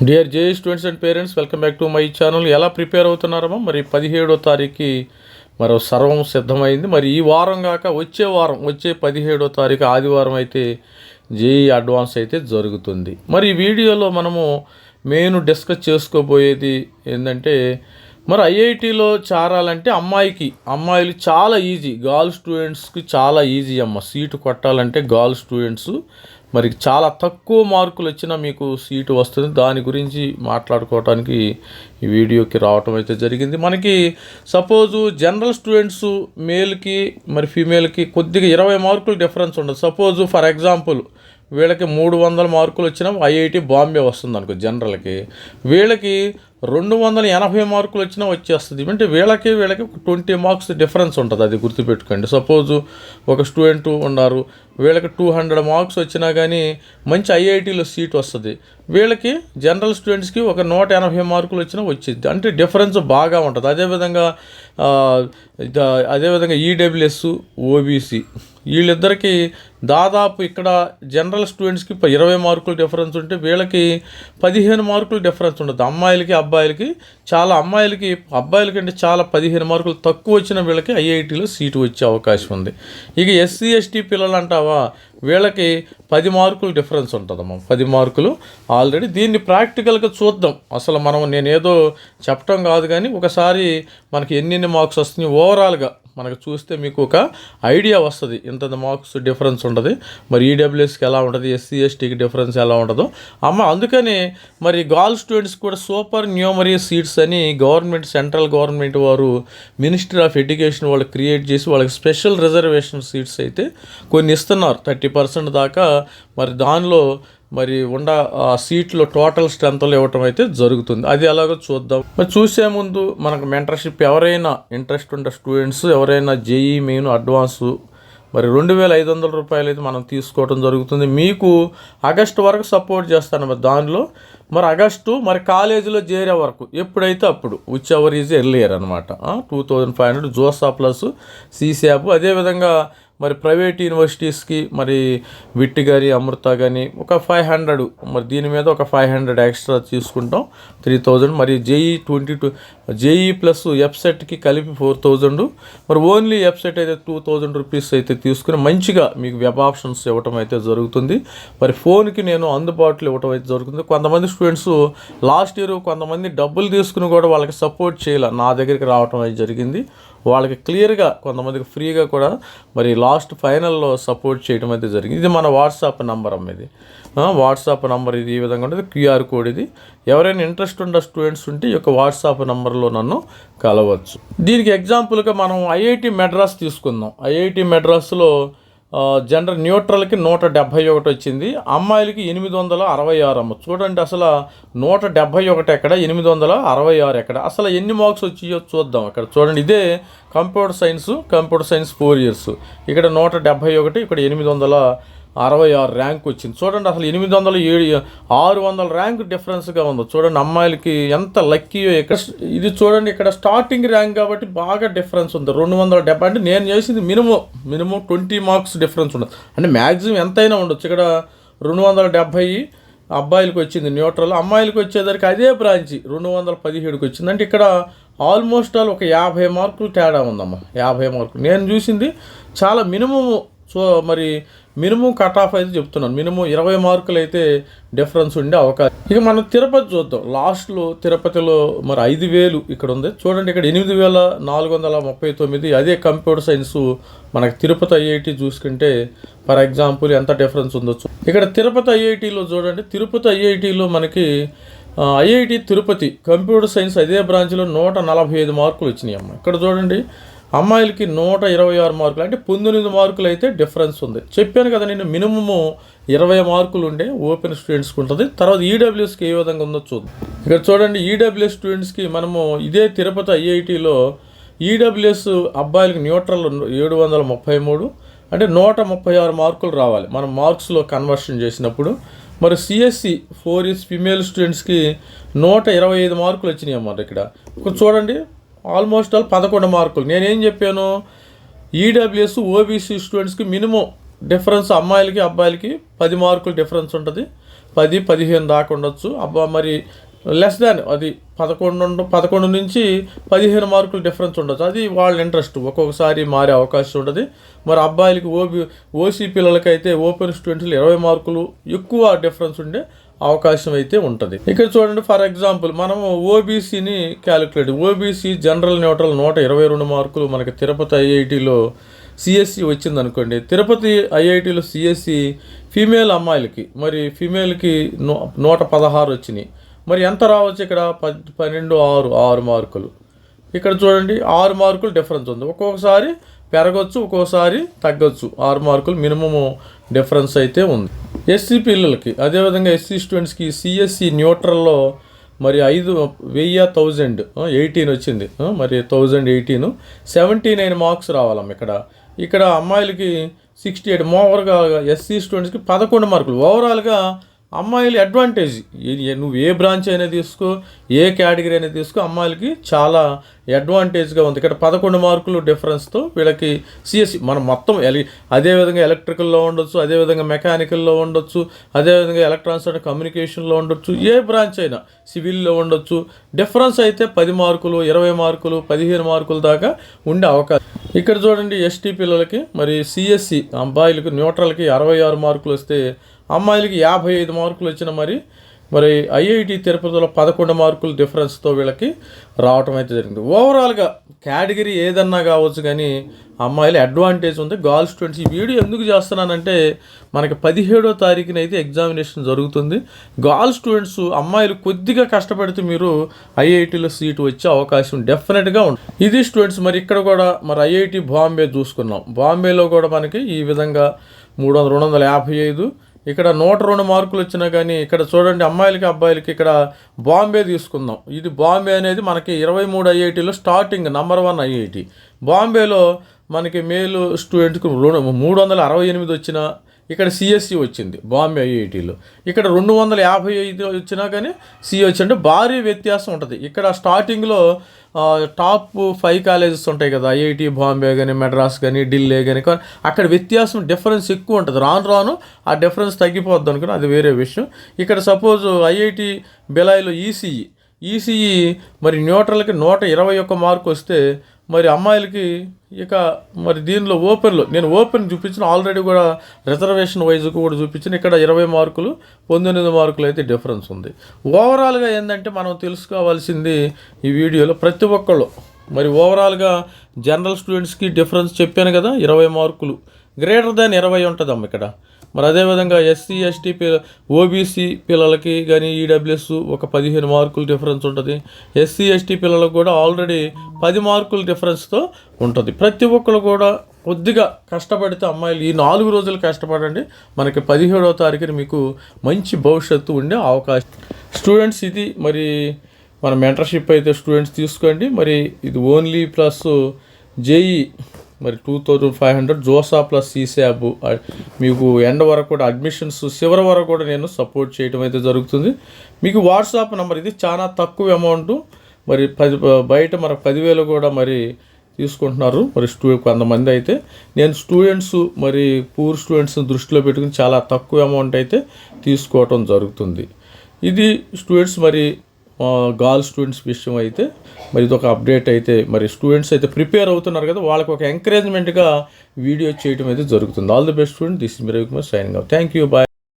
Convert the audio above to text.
Dear J students and parents, welcome back to my channel. ఎలా prepare అవుతున్నారమ్మా? మరి 17వ తారీఖుకి మరో సర్వం సిద్ధమైంది. మరి ఈ వారం కాక వచ్చే 17వ తారీఖు ఆదివారం అయితే జేఈ అడ్వాన్స్ అయితే జరుగుతుంది. మరి ఈ వీడియోలో మనము మెయిన్ డిస్కస్ చేసుకోబోయేది ఏంటంటే, మరి ఐఐటీలో చేరాలంటే అమ్మాయిలు చాలా ఈజీ, గర్ల్ స్టూడెంట్స్కి చాలా ఈజీ అమ్మ. సీటు కొట్టాలంటే గర్ల్ స్టూడెంట్స్ మరి చాలా తక్కువ మార్కులు వచ్చినా మీకు సీటు వస్తుంది. దాని గురించి మాట్లాడుకోవడానికి ఈ వీడియోకి రావటం అయితే జరిగింది. మనకి సపోజు జనరల్ స్టూడెంట్స్ మేల్కి మరి ఫీమేల్కి కొద్దిగా 20 మార్కులు డిఫరెన్స్ ఉండదు. సపోజు ఫర్ ఎగ్జాంపుల్ వీళ్ళకి 300 మార్కులు వచ్చినా ఐఐటి బాంబే వస్తుంది అనుకో జనరల్కి, వీళ్ళకి 280 మార్కులు వచ్చినా వచ్చేస్తుంది. అంటే వీళ్ళకి 20 మార్క్స్ డిఫరెన్స్ ఉంటుంది, అది గుర్తుపెట్టుకోండి. సపోజు ఒక స్టూడెంట్ ఉన్నారు, వీళ్ళకి 200 మార్క్స్ వచ్చినా కానీ మంచి ఐఐటీలో సీట్ వస్తుంది, వీళ్ళకి జనరల్ స్టూడెంట్స్కి ఒక 180 మార్కులు వచ్చినా వచ్చింది. అంటే డిఫరెన్స్ బాగా ఉంటుంది. అదేవిధంగా ఈడబ్ల్యూఎస్ ఓబీసీ వీళ్ళిద్దరికీ దాదాపు ఇక్కడ జనరల్ స్టూడెంట్స్కి 20 మార్కులు డిఫరెన్స్ ఉంటే వీళ్ళకి 15 మార్కులు డిఫరెన్స్ ఉంటుంది. అమ్మాయిలకి అబ్బాయిలకంటే చాలా 15 మార్కులు తక్కువ వచ్చిన వీళ్ళకి ఐఐటీలో సీటు వచ్చే అవకాశం ఉంది. ఇక ఎస్సీ ఎస్టీ పిల్లలు అంటావా, వీళ్ళకి 10 మార్కులు డిఫరెన్స్ ఉంటుందమ్మా. 10 మార్కులు ఆల్రెడీ. దీన్ని ప్రాక్టికల్గా చూద్దాం. అసలు నేనేదో చెప్పటం కాదు, కానీ ఒకసారి మనకి ఎన్ని మార్క్స్ వస్తున్నాయి ఓవరాల్గా మనకు చూస్తే మీకు ఒక ఐడియా వస్తుంది. ఇంత మార్క్స్ డిఫరెన్స్ ఉంటుంది, మరి ఈడబ్ల్యూఎస్కి ఎలా ఉంటుంది, ఎస్సీ ఎస్టీకి డిఫరెన్స్ ఎలా ఉంటుందో అందుకని మరి గర్ల్ స్టూడెంట్స్ కూడా సూపర్ న్యూమరీ సీట్స్ అని సెంట్రల్ గవర్నమెంట్ వారు మినిస్ట్రీ ఆఫ్ ఎడ్యుకేషన్ వాళ్ళు క్రియేట్ చేసి వాళ్ళకి స్పెషల్ రిజర్వేషన్ సీట్స్ అయితే కొన్ని ఇస్తున్నారు. 30% దాకా మరి దానిలో మరి సీట్లో టోటల్ స్ట్రెంత్లో ఇవ్వటం అయితే జరుగుతుంది. అది ఎలాగో చూద్దాం. మరి చూసే ముందు మనకు మెంటర్షిప్ ఎవరైనా ఇంట్రెస్ట్ ఉండే స్టూడెంట్స్ ఎవరైనా జేఈ మెయిన్ అడ్వాన్సు మరి 2,500 రూపాయలు అయితే మనం తీసుకోవడం జరుగుతుంది. మీకు ఆగస్టు వరకు సపోర్ట్ చేస్తాను. మరి దానిలో మరి ఆగస్టు మరి కాలేజీలో చేరే వరకు ఎప్పుడైతే అప్పుడు విచ్ ఎవర్ ఈజ్ ఎర్లియర్ అనమాట. 2,500 జోసా ప్లస్ సీశాప్. అదేవిధంగా మరి ప్రైవేట్ యూనివర్సిటీస్కి మరి విట్టి కానీ అమృత కానీ ఒక 500, మరి దీని మీద ఒక 500 ఎక్స్ట్రా తీసుకుంటాం, 3,000. మరి జేఈ ప్లస్ ఎఫ్సెట్కి కలిపి 4,000. మరి ఓన్లీ ఎఫ్సెట్ అయితే 2,000 రూపీస్ అయితే తీసుకుని మంచిగా మీకు వెబ్ ఆప్షన్స్ ఇవ్వటం అయితే జరుగుతుంది. మరి ఫోన్కి నేను అందుబాటులో ఇవ్వటం అయితే జరుగుతుంది. కొంతమంది స్టూడెంట్స్ లాస్ట్ ఇయర్ కొంతమంది డబ్బులు తీసుకుని కూడా వాళ్ళకి సపోర్ట్ చేయాలి, నా దగ్గరికి రావటం అయితే జరిగింది. వాళ్ళకి క్లియర్గా కొంతమందికి ఫ్రీగా కూడా మరి లాస్ట్ ఫైనల్లో సపోర్ట్ చేయడం అయితే జరిగింది. ఇది మన వాట్సాప్ నంబర్ ఇది వాట్సాప్ నంబర్. ఇది ఈ విధంగా ఉంటుంది, క్యూఆర్ కోడ్ ఇది. ఎవరైనా ఇంట్రెస్ట్ ఉన్న స్టూడెంట్స్ ఉంటే ఈ యొక్క వాట్సాప్ నంబర్లో నన్ను కలవచ్చు. దీనికి ఎగ్జాంపుల్గా మనం ఐఐటి మెడ్రాస్ తీసుకుందాం. ఐఐటి మెడ్రాస్లో జనరల్ న్యూట్రల్కి 171 వచ్చింది, అమ్మాయిలకి 866 అమ్మ. చూడండి అసలు 171 ఎక్కడ, 866 ఎక్కడ, అసలు ఎన్ని మార్క్స్ వచ్చాయో చూద్దాం. అక్కడ చూడండి, ఇదే కంప్యూటర్ సైన్స్ 4 ఇయర్స్. ఇక్కడ 171, ఇక్కడ 866 ర్యాంక్ వచ్చింది. చూడండి అసలు 600 ర్యాంక్ డిఫరెన్స్గా ఉందో చూడండి. అమ్మాయిలకి ఎంత లక్కీయో. ఇది చూడండి, ఇక్కడ స్టార్టింగ్ ర్యాంక్ కాబట్టి బాగా డిఫరెన్స్ ఉంది. 270 అంటే నేను చేసింది మినిమం 20 మార్క్స్ డిఫరెన్స్ ఉండదు, అంటే మ్యాక్సిమం ఎంతైనా ఉండొచ్చు. ఇక్కడ 270 అబ్బాయిలకు వచ్చింది న్యూట్రల్, అమ్మాయిలకు వచ్చేసరికి అదే బ్రాంచి 217కి వచ్చింది. అంటే ఇక్కడ ఆల్మోస్ట్ ఒక 50 మార్కులు తేడా ఉందమ్మా. 50 మార్కులు నేను చూసింది చాలా మినిమము. సో మరి మినిమం కట్ ఆఫ్ అయితే చెప్తున్నాను, మినిమం 20 మార్కులు అయితే డిఫరెన్స్ ఉండే అవకాశం. ఇక మనం తిరుపతి చూద్దాం. లాస్ట్లో తిరుపతిలో మరి 5,000 ఇక్కడ ఉంది చూడండి. ఇక్కడ 8,439. అదే కంప్యూటర్ సైన్స్ మనకి తిరుపతి ఐఐటి చూసుకుంటే ఫర్ ఎగ్జాంపుల్ ఎంత డిఫరెన్స్ ఉందో. ఇక్కడ తిరుపతి ఐఐటిలో చూడండి, తిరుపతి ఐఐటిలో మనకి ఐఐటి తిరుపతి కంప్యూటర్ సైన్స్ అదే బ్రాంచ్లో 145 మార్కులు వచ్చినాయి అమ్మ. ఇక్కడ చూడండి అమ్మాయిలకి 126 మార్కులు, అంటే 19 మార్కులు అయితే డిఫరెన్స్ ఉంది. చెప్పాను కదా నేను, మినిమము 20 మార్కులు ఉండే ఓపెన్ స్టూడెంట్స్కి ఉంటుంది. తర్వాత ఈడబ్ల్యూఎస్కి ఏ విధంగా ఉందో చూద్దాం. ఇక్కడ చూడండి, ఈడబ్ల్యూఎస్ స్టూడెంట్స్కి మనము ఇదే తిరుపతి ఐఐటిలో ఈడబ్ల్యూఎస్ అబ్బాయిలకి న్యూట్రల్ 733, అంటే 136 మార్కులు రావాలి మనం మార్క్స్లో కన్వర్షన్ చేసినప్పుడు. మరి సిఎస్సి 4 ఇయర్స్ ఫిమేల్ స్టూడెంట్స్కి 125 మార్కులు వచ్చినాయి అన్నమాట. ఇక్కడ చూడండి ఆల్మోస్ట్ 11 మార్కులు. నేనేం చెప్పాను, ఈడబ్ల్యూఎస్ ఓబీసీ స్టూడెంట్స్కి మినిమం డిఫరెన్స్ అమ్మాయిలకి అబ్బాయిలకి 10 మార్కులు డిఫరెన్స్ ఉంటుంది. 10-15 దాకా ఉండొచ్చు. మరి లెస్ దాన్ అది 11 నుంచి 15 మార్కులు డిఫరెన్స్ ఉండొచ్చు. అది వాళ్ళ ఇంట్రెస్ట్, ఒక్కొక్కసారి మారే అవకాశం ఉంటుంది. మరి అబ్బాయిలకి ఓసీ పిల్లలకైతే ఓపెన్ స్టూడెంట్స్లో 20 మార్కులు ఎక్కువ డిఫరెన్స్ ఉండే అవకాశం అయితే ఉంటుంది. ఇక్కడ చూడండి, ఫర్ ఎగ్జాంపుల్ మనము ఓబీసీని క్యాలిక్యులేట్, ఓబీసీ జనరల్ న్యూట్రల్ 122 మార్కులు మనకి తిరుపతి ఐఐటిలో సిఎస్సి వచ్చింది అనుకోండి. తిరుపతి ఐఐటిలో సిఎస్సి ఫీమేల్ అమ్మాయిలకి, మరి ఫీమేల్కి 116 వచ్చినాయి. మరి ఎంత రావచ్చు ఇక్కడ? 6 మార్కులు. ఇక్కడ చూడండి 6 మార్కులు డిఫరెన్స్ ఉంది. ఒక్కొక్కసారి పెరగచ్చు, ఒక్కొక్కసారి తగ్గొచ్చు. 6 మార్కులు మినిమము డిఫరెన్స్ అయితే ఉంది. ఎస్సీ పిల్లలకి అదేవిధంగా ఎస్సీ స్టూడెంట్స్కి సిఎస్సి న్యూట్రల్లో మరి 18 వచ్చింది. మరి 1018 79 మార్క్స్ రావాలమ్మ. ఇక్కడ అమ్మాయిలకి 68. ఓవర్గా ఎస్సీ స్టూడెంట్స్కి 11 మార్కులు. ఓవరాల్గా అమ్మాయిలు అడ్వాంటేజ్. నువ్వు ఏ బ్రాంచ్ అయినా తీసుకో, ఏ కేటగిరీ అయినా తీసుకో, అమ్మాయిలకి చాలా అడ్వాంటేజ్గా ఉంది. ఇక్కడ 11 మార్కులు డిఫరెన్స్తో వీళ్ళకి సిఎస్సి మనం మొత్తం అదేవిధంగా ఎలక్ట్రికల్లో ఉండొచ్చు, అదేవిధంగా మెకానికల్లో ఉండొచ్చు, అదేవిధంగా ఎలక్ట్రానిక్స్ అండ్ కమ్యూనికేషన్లో ఉండొచ్చు, ఏ బ్రాంచ్ అయినా సివిల్లో ఉండొచ్చు. డిఫరెన్స్ అయితే 10 మార్కులు, 20 మార్కులు, 15 మార్కుల దాకా ఉండే అవకాశం. ఇక్కడ చూడండి, ఎస్టీ పిల్లలకి మరి సిఎస్సి అబ్బాయిలకి న్యూట్రల్కి 66 మార్కులు వస్తే అమ్మాయిలకి 55 మార్కులు వచ్చిన మరి ఐఐటి తిరుపతిలో 11 మార్కులు డిఫరెన్స్తో వీళ్ళకి రావటం అయితే జరిగింది. ఓవరాల్గా కేటగిరీ ఏదన్నా కావచ్చు, కానీ అమ్మాయిలు అడ్వాంటేజ్ ఉంది. గర్ల్ స్టూడెంట్స్ ఈ వీడియో ఎందుకు చేస్తున్నానంటే, మనకి 17వ తారీఖున అయితే ఎగ్జామినేషన్ జరుగుతుంది. గర్ల్ స్టూడెంట్స్ అమ్మాయిలు కొద్దిగా కష్టపడితే మీరు ఐఐటీలో సీటు వచ్చే అవకాశం డెఫినెట్గా ఉంది. ఇది స్టూడెంట్స్. మరి ఇక్కడ కూడా మరి ఐఐటి బాంబే చూసుకున్నాం. బాంబేలో కూడా మనకి ఈ విధంగా 255, ఇక్కడ 102 మార్కులు వచ్చినా కానీ ఇక్కడ చూడండి అమ్మాయిలకి అబ్బాయిలకి ఇక్కడ బాంబే తీసుకుందాం. ఇది బాంబే అనేది మనకి 23 ఐఐటీలో స్టార్టింగ్ నంబర్ 1 ఐఐటి. బాంబేలో మనకి మేలు స్టూడెంట్కి 368 వచ్చినా ఇక్కడ సిఎస్సి వచ్చింది బాంబే ఐఐటీలో. ఇక్కడ 255 వచ్చినా కానీ సిఎ వచ్చింటే భారీ వ్యత్యాసం ఉంటుంది. ఇక్కడ స్టార్టింగ్లో టాప్ 5 కాలేజెస్ ఉంటాయి కదా, ఐఐటి బాంబే కానీ, మెడ్రాస్ కానీ, ఢిల్లీ కానీ, అక్కడ వ్యత్యాసం డిఫరెన్స్ ఎక్కువ ఉంటుంది. రాను ఆ డిఫరెన్స్ తగ్గిపోద్ది అనుకుని అది వేరే విషయం. ఇక్కడ సపోజ్ ఐఐటి బెలాయిలో ఈసీఈ మరి న్యూట్రల్కి 121 మార్కు వస్తే మరి అమ్మాయిలకి ఇక మరి దీనిలో నేను ఓపెన్ చూపించిన, ఆల్రెడీ కూడా రిజర్వేషన్ వైజ్ కూడా చూపించిన. ఇక్కడ 20 మార్కులు 19 మార్కులు అయితే డిఫరెన్స్ ఉంది. ఓవరాల్గా ఏంటంటే మనం తెలుసుకోవాల్సింది ఈ వీడియోలో ప్రతి ఒక్కళ్ళు మరి ఓవరాల్గా జనరల్ స్టూడెంట్స్కి డిఫరెన్స్ చెప్పాను కదా, 20 మార్కులు గ్రేటర్ దాన్ 20 ఉంటుందమ్మ ఇక్కడ. మరి అదేవిధంగా ఎస్సీ ఎస్టీ ఓబీసీ పిల్లలకి కానీ ఈడబ్ల్యూఎస్ ఒక 15 మార్కులు డిఫరెన్స్ ఉంటుంది. ఎస్సీ ఎస్టీ పిల్లలకు కూడా ఆల్రెడీ 10 మార్కుల డిఫరెన్స్తో ఉంటుంది. ప్రతి ఒక్కరు కూడా కొద్దిగా కష్టపడితే అమ్మాయిలు ఈ 4 రోజులు కష్టపడండి, మనకి 17వ తారీఖున మీకు మంచి భవిష్యత్తు ఉండే అవకాశం. స్టూడెంట్స్ ఇది మరి మన మెంటర్షిప్ అయితే స్టూడెంట్స్ తీసుకోండి. మరి ఇది ఓన్లీ ప్లస్ జేఈ మరి 2500 జోసా ప్లస్ ఈశాబ్ మీకు ఎండ్ వరకు కూడా అడ్మిషన్స్ చివరి వరకు కూడా నేను సపోర్ట్ చేయడం అయితే జరుగుతుంది. మీకు వాట్సాప్ నెంబర్ ఇది చాలా తక్కువ అమౌంట్. మరి బయట మనకు 10,000 కూడా మరి తీసుకుంటున్నారు. మరి కొంతమంది అయితే నేను స్టూడెంట్స్ మరి పూర్ స్టూడెంట్స్ని దృష్టిలో పెట్టుకుని చాలా తక్కువ అమౌంట్ అయితే తీసుకోవటం జరుగుతుంది. ఇది స్టూడెంట్స్ మరి గర్ల్ స్టూడెంట్స్ విషయం అయితే మరి ఇది ఒక అప్డేట్ అయితే మరి స్టూడెంట్స్ అయితే ప్రిపేర్ అవుతున్నారు కదా, వాళ్ళకి ఒక ఎంకరేజ్మెంట్గా వీడియో చేయడం అయితే జరుగుతుంది. All the best student. This is me Ravikumar signing off. Thank you. Bye.